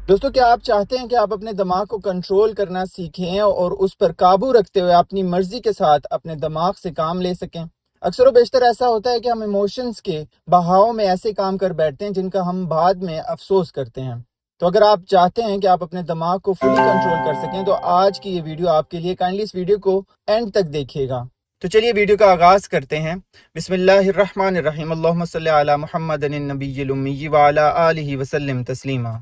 دوستو، کیا آپ چاہتے ہیں کہ آپ اپنے دماغ کو کنٹرول کرنا سیکھیں اور اس پر قابو رکھتے ہوئے اپنی مرضی کے ساتھ اپنے دماغ سے کام لے سکیں؟ اکثر و بیشتر ایسا ہوتا ہے کہ ہم ایموشنز کے بہاؤ میں ایسے کام کر بیٹھتے ہیں جن کا ہم بعد میں افسوس کرتے ہیں۔ تو اگر آپ چاہتے ہیں کہ آپ اپنے دماغ کو فلی کنٹرول کر سکیں تو آج کی یہ ویڈیو آپ کے لیے، کائنڈلی اس ویڈیو کو اینڈ تک دیکھیے گا۔ تو چلیے ویڈیو کا آغاز کرتے ہیں۔ بسم اللہ الرحمن الرحیم، اللہم صلی علی محمد النبی الامی وعلی آلہ وسلم تسلیما۔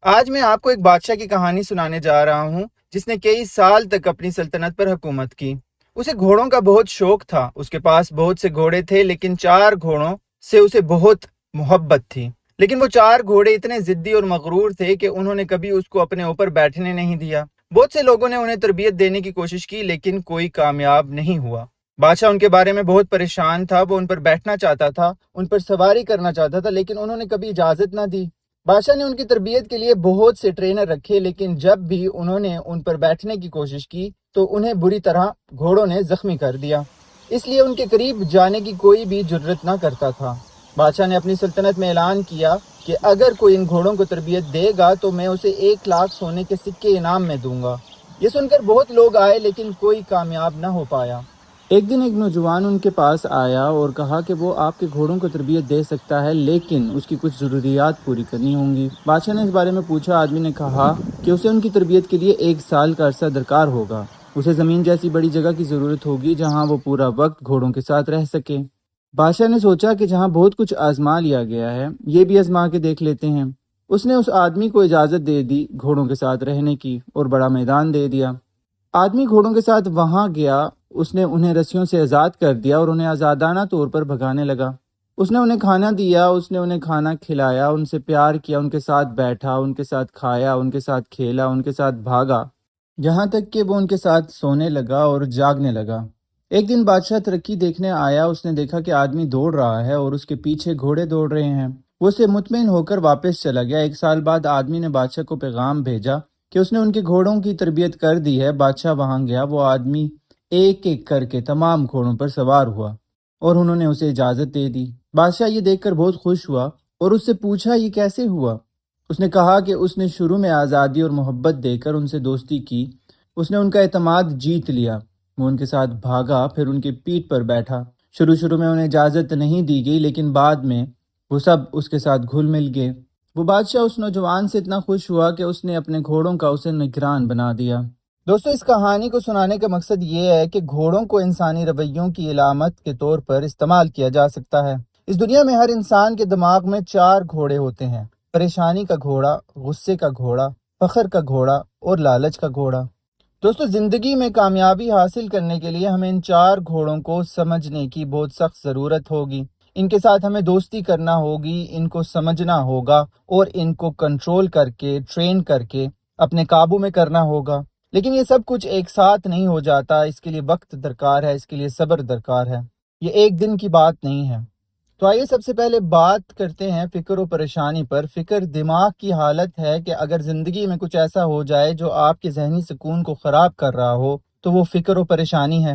آج میں آپ کو ایک بادشاہ کی کہانی سنانے جا رہا ہوں جس نے کئی سال تک اپنی سلطنت پر حکومت کی۔ اسے گھوڑوں کا بہت شوق تھا، اس کے پاس بہت سے گھوڑے تھے، لیکن 4 گھوڑوں سے اسے بہت محبت تھی۔ لیکن وہ 4 گھوڑے اتنے ضدی اور مغرور تھے کہ انہوں نے کبھی اس کو اپنے اوپر بیٹھنے نہیں دیا۔ بہت سے لوگوں نے انہیں تربیت دینے کی کوشش کی لیکن کوئی کامیاب نہیں ہوا۔ بادشاہ ان کے بارے میں بہت پریشان تھا، وہ ان پر بیٹھنا چاہتا تھا، ان پر سواری کرنا چاہتا تھا، لیکن انہوں نے کبھی اجازت نہ دی۔ بادشاہ نے ان کی تربیت کے لیے بہت سے ٹرینر رکھے، لیکن جب بھی انہوں نے ان پر بیٹھنے کی کوشش کی تو انہیں بری طرح گھوڑوں نے زخمی کر دیا، اس لیے ان کے قریب جانے کی کوئی بھی جرت نہ کرتا تھا۔ بادشاہ نے اپنی سلطنت میں اعلان کیا کہ اگر کوئی ان گھوڑوں کو تربیت دے گا تو میں اسے 1,00,000 سونے کے سکے انعام میں دوں گا۔ یہ سن کر بہت لوگ آئے لیکن کوئی کامیاب نہ ہو پایا۔ ایک دن ایک نوجوان ان کے پاس آیا اور کہا کہ وہ آپ کے گھوڑوں کو تربیت دے سکتا ہے، لیکن اس کی کچھ ضروریات پوری کرنی ہوں گی۔ بادشاہ نے اس بارے میں پوچھا۔ آدمی نے کہا کہ اسے ان کی تربیت کے لیے 1 سال کا عرصہ درکار ہوگا۔ اسے زمین جیسی بڑی جگہ کی ضرورت ہوگی جہاں وہ پورا وقت گھوڑوں کے ساتھ رہ سکے۔ بادشاہ نے سوچا کہ جہاں بہت کچھ آزما لیا گیا ہے، یہ بھی آزما کے دیکھ لیتے ہیں۔ اس نے اس آدمی کو اجازت دے دی گھوڑوں کے ساتھ رہنے کی اور بڑا میدان دے دیا۔ آدمی گھوڑوں کے ساتھ وہاں گیا، اس نے انہیں رسیوں سے آزاد کر دیا اور انہیں آزادانہ طور پر بھگانے لگا۔ اس نے انہیں کھانا دیا، اس نے انہیں کھانا کھلایا، ان سے پیار کیا، ان کے ساتھ بیٹھا، ان کے ساتھ کھایا، ان کے ساتھ کھیلا، ان کے ساتھ بھاگا، یہاں تک کہ وہ ان کے ساتھ سونے لگا اور جاگنے لگا۔ ایک دن بادشاہ ترقی دیکھنے آیا، اس نے دیکھا کہ آدمی دوڑ رہا ہے اور اس کے پیچھے گھوڑے دوڑ رہے ہیں۔ وہ اسے مطمئن ہو کر واپس چلا گیا۔ 1 سال بعد آدمی نے بادشاہ کو پیغام بھیجا کہ اس نے ان کے گھوڑوں کی تربیت کر دی ہے۔ بادشاہ وہاں گیا، وہ آدمی ایک ایک کر کے تمام گھوڑوں پر سوار ہوا اور انہوں نے اسے اجازت دے دی۔ بادشاہ یہ دیکھ کر بہت خوش ہوا اور اس سے پوچھا یہ کیسے ہوا؟ اس نے کہا کہ اس نے شروع میں آزادی اور محبت دے کر ان سے دوستی کی، اس نے ان کا اعتماد جیت لیا۔ وہ ان کے ساتھ بھاگا، پھر ان کی پیٹھ پر بیٹھا۔ شروع میں انہیں اجازت نہیں دی گئی، لیکن بعد میں وہ سب اس کے ساتھ گھل مل گئے۔ وہ بادشاہ اس نوجوان سے اتنا خوش ہوا کہ اس نے اپنے گھوڑوں کا اسے نگران بنا دیا۔ دوستو، اس کہانی کو سنانے کا مقصد یہ ہے کہ گھوڑوں کو انسانی رویوں کی علامت کے طور پر استعمال کیا جا سکتا ہے۔ اس دنیا میں ہر انسان کے دماغ میں 4 گھوڑے ہوتے ہیں: پریشانی کا گھوڑا، غصے کا گھوڑا، فخر کا گھوڑا اور لالچ کا گھوڑا۔ دوستو، زندگی میں کامیابی حاصل کرنے کے لیے ہمیں ان 4 گھوڑوں کو سمجھنے کی بہت سخت ضرورت ہوگی۔ ان کے ساتھ ہمیں دوستی کرنا ہوگی، ان کو سمجھنا ہوگا اور ان کو کنٹرول کر کے، ٹرین کر کے اپنے قابو میں کرنا ہوگا۔ لیکن یہ سب کچھ ایک ساتھ نہیں ہو جاتا، اس کے لیے وقت درکار ہے، اس کے لیے صبر درکار ہے، یہ ایک دن کی بات نہیں ہے۔ تو آئیے سب سے پہلے بات کرتے ہیں فکر و پریشانی پر۔ فکر دماغ کی حالت ہے کہ اگر زندگی میں کچھ ایسا ہو جائے جو آپ کے ذہنی سکون کو خراب کر رہا ہو تو وہ فکر و پریشانی ہے۔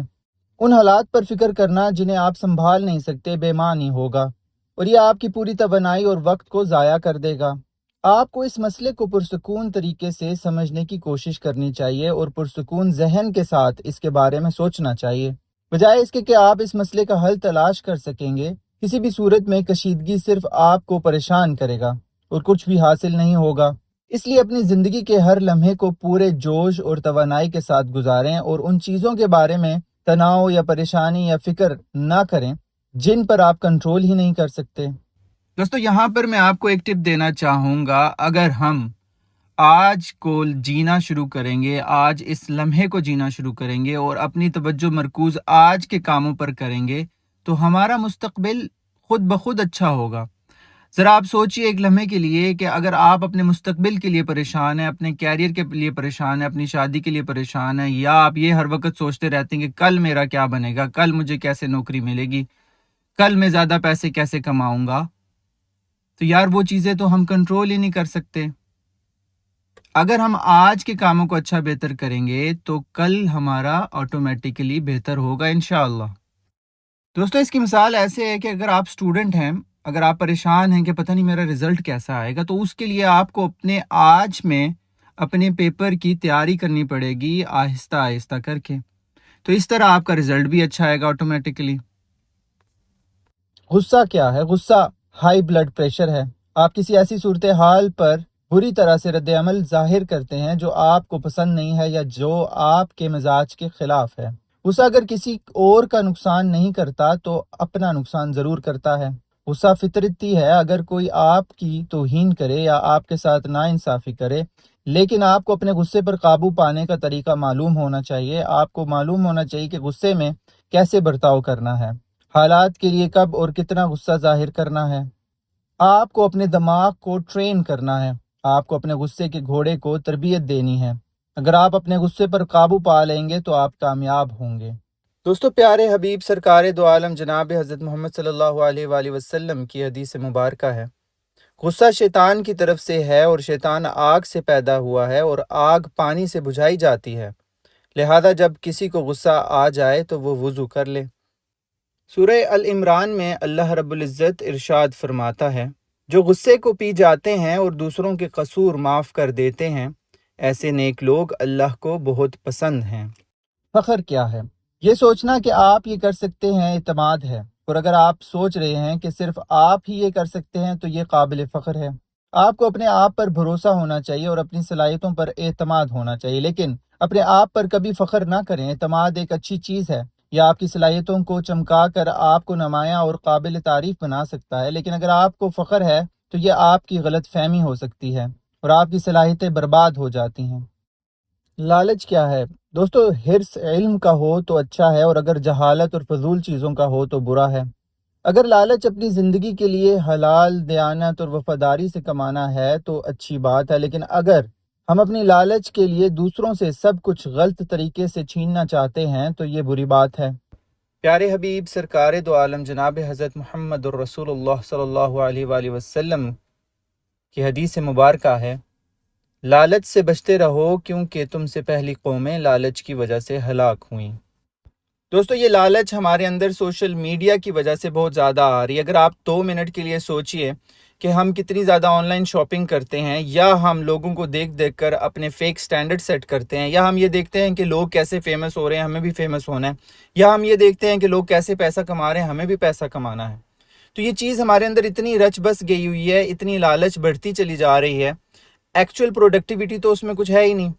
ان حالات پر فکر کرنا جنہیں آپ سنبھال نہیں سکتے بے معنی ہوگا اور یہ آپ کی پوری توانائی اور وقت کو ضائع کر دے گا۔ آپ کو اس مسئلے کو پرسکون طریقے سے سمجھنے کی کوشش کرنی چاہیے اور پرسکون ذہن کے ساتھ اس کے بارے میں سوچنا چاہیے، بجائے اس کے کہ آپ اس مسئلے کا حل تلاش کر سکیں گے۔ کسی بھی صورت میں کشیدگی صرف آپ کو پریشان کرے گا اور کچھ بھی حاصل نہیں ہوگا۔ اس لیے اپنی زندگی کے ہر لمحے کو پورے جوش اور توانائی کے ساتھ گزاریں اور ان چیزوں کے بارے میں تناؤ یا پریشانی یا فکر نہ کریں جن پر آپ کنٹرول ہی نہیں کر سکتے۔ دوستو، یہاں پر میں آپ کو ایک ٹپ دینا چاہوں گا۔ اگر ہم آج کو جینا شروع کریں گے، آج اس لمحے کو جینا شروع کریں گے اور اپنی توجہ مرکوز آج کے کاموں پر کریں گے تو ہمارا مستقبل خود بخود اچھا ہوگا۔ ذرا آپ سوچئے ایک لمحے کے لیے کہ اگر آپ اپنے مستقبل کے لیے پریشان ہیں، اپنے کیریئر کے لیے پریشان ہیں، اپنی شادی کے لیے پریشان ہیں، یا آپ یہ ہر وقت سوچتے رہتے ہیں کہ کل میرا کیا بنے گا، کل مجھے کیسے نوکری ملے گی، کل میں زیادہ پیسے کیسے کماؤں گا، تو یار وہ چیزیں تو ہم کنٹرول ہی نہیں کر سکتے۔ اگر ہم آج کے کاموں کو اچھا بہتر کریں گے تو کل ہمارا آٹومیٹیکلی بہتر ہوگا انشاءاللہ۔ دوستو، اس کی مثال ایسے ہے کہ اگر آپ اسٹوڈنٹ ہیں اگر آپ پریشان ہیں کہ پتہ نہیں میرا رزلٹ کیسا آئے گا، تو اس کے لیے آپ کو اپنے آج میں اپنے پیپر کی تیاری کرنی پڑے گی آہستہ آہستہ کر کے، تو اس طرح آپ کا رزلٹ بھی اچھا آئے گا آٹومیٹکلی۔ غصہ کیا ہے؟ غصہ ہائی بلڈ پریشر ہے۔ آپ کسی ایسی صورتحال پر بری طرح سے رد عمل ظاہر کرتے ہیں جو آپ کو پسند نہیں ہے یا جو آپ کے مزاج کے خلاف ہے۔ غصہ اگر کسی اور کا نقصان نہیں کرتا تو اپنا نقصان ضرور کرتا ہے۔ غصہ فطرتی ہے۔ اگر کوئی آپ کی توہین کرے یا آپ کے ساتھ ناانصافی کرے، لیکن آپ کو اپنے غصے پر قابو پانے کا طریقہ معلوم ہونا چاہیے۔ آپ کو معلوم ہونا چاہیے کہ غصے میں کیسے برتاؤ کرنا ہے، حالات کے لیے کب اور کتنا غصہ ظاہر کرنا ہے۔ آپ کو اپنے دماغ کو ٹرین کرنا ہے۔ آپ کو اپنے غصے کے گھوڑے کو تربیت دینی ہے۔ اگر آپ اپنے غصے پر قابو پا لیں گے تو آپ کامیاب ہوں گے۔ دوستو، پیارے حبیب سرکار دو عالم جناب حضرت محمد صلی اللہ علیہ وآلہ وسلم کی حدیث مبارکہ ہے، غصہ شیطان کی طرف سے ہے اور شیطان آگ سے پیدا ہوا ہے اور آگ پانی سے بجھائی جاتی ہے، لہذا جب کسی کو غصہ آ جائے تو وہ وضو کر لے۔ سورہ العمران میں اللہ رب العزت ارشاد فرماتا ہے، جو غصے کو پی جاتے ہیں اور دوسروں کے قصور معاف کر دیتے ہیں، ایسے نیک لوگ اللہ کو بہت پسند ہیں۔ فخر کیا ہے؟ یہ سوچنا کہ آپ یہ کر سکتے ہیں اعتماد ہے، اور اگر آپ سوچ رہے ہیں کہ صرف آپ ہی یہ کر سکتے ہیں تو یہ قابل فخر ہے۔ آپ کو اپنے آپ پر بھروسہ ہونا چاہیے اور اپنی صلاحیتوں پر اعتماد ہونا چاہیے، لیکن اپنے آپ پر کبھی فخر نہ کریں۔ اعتماد ایک اچھی چیز ہے، یہ آپ کی صلاحیتوں کو چمکا کر آپ کو نمایاں اور قابل تعریف بنا سکتا ہے، لیکن اگر آپ کو فخر ہے تو یہ آپ کی غلط فہمی ہو سکتی ہے اور آپ کی صلاحیتیں برباد ہو جاتی ہیں۔ لالچ کیا ہے؟ دوستو، حرص علم کا ہو تو اچھا ہے، اور اگر جہالت اور فضول چیزوں کا ہو تو برا ہے۔ اگر لالچ اپنی زندگی کے لیے حلال، دیانت اور وفاداری سے کمانا ہے تو اچھی بات ہے، لیکن اگر ہم اپنی لالچ کے لیے دوسروں سے سب کچھ غلط طریقے سے چھیننا چاہتے ہیں تو یہ بری بات ہے۔ پیارے حبیب سرکار دو عالم جناب حضرت محمد الرسول اللہ صلی اللہ علیہ وآلہ وسلم کی حدیث مبارکہ ہے، لالچ سے بچتے رہو کیونکہ تم سے پہلی قومیں لالچ کی وجہ سے ہلاک ہوئیں۔ دوستو، یہ لالچ ہمارے اندر سوشل میڈیا کی وجہ سے بہت زیادہ آ رہی ہے۔ اگر آپ 2 منٹ کے لیے سوچئے کہ ہم کتنی زیادہ آن لائن شاپنگ کرتے ہیں، یا ہم لوگوں کو دیکھ دیکھ کر اپنے فیک سٹینڈرڈ سیٹ کرتے ہیں، یا ہم یہ دیکھتے ہیں کہ لوگ کیسے فیمس ہو رہے ہیں، ہمیں بھی فیمس ہونا ہے، یا ہم یہ دیکھتے ہیں کہ لوگ کیسے پیسہ کما رہے ہیں، ہمیں بھی پیسہ کمانا ہے، تو یہ چیز ہمارے اندر اتنی رچ بس گئی ہوئی ہے، اتنی لالچ بڑھتی چلی جا رہی ہے، ایکچوئل پروڈکٹیوٹی تو اس میں کچھ ہے ہی نہیں۔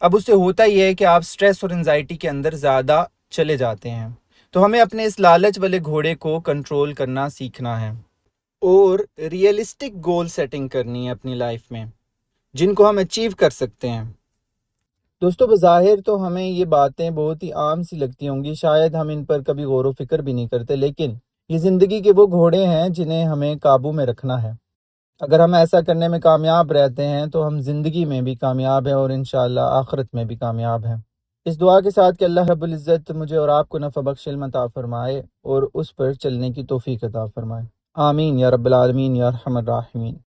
اب اس سے ہوتا ہی ہے کہ آپ سٹریس اور انزائٹی کے اندر زیادہ چلے جاتے ہیں۔ تو ہمیں اپنے اس لالچ والے گھوڑے کو کنٹرول کرنا سیکھنا ہے اور ریئلسٹک گول سیٹنگ کرنی ہے اپنی لائف میں، جن کو ہم اچیو کر سکتے ہیں۔ دوستو، بظاہر تو ہمیں یہ باتیں بہت ہی عام سی لگتی ہوں گی، شاید ہم ان پر کبھی غور و فکر بھی نہیں کرتے، لیکن یہ زندگی کے وہ گھوڑے ہیں جنہیں ہمیں قابو میں رکھنا ہے۔ اگر ہم ایسا کرنے میں کامیاب رہتے ہیں تو ہم زندگی میں بھی کامیاب ہیں اور انشاءاللہ آخرت میں بھی کامیاب ہیں۔ اس دعا کے ساتھ کہ اللہ رب العزت مجھے اور آپ کو نفع بخش علم عطا فرمائے اور اس پر چلنے کی توفیق عطا فرمائے۔ آمین یا رب العالمین یا ارحم الراحمین۔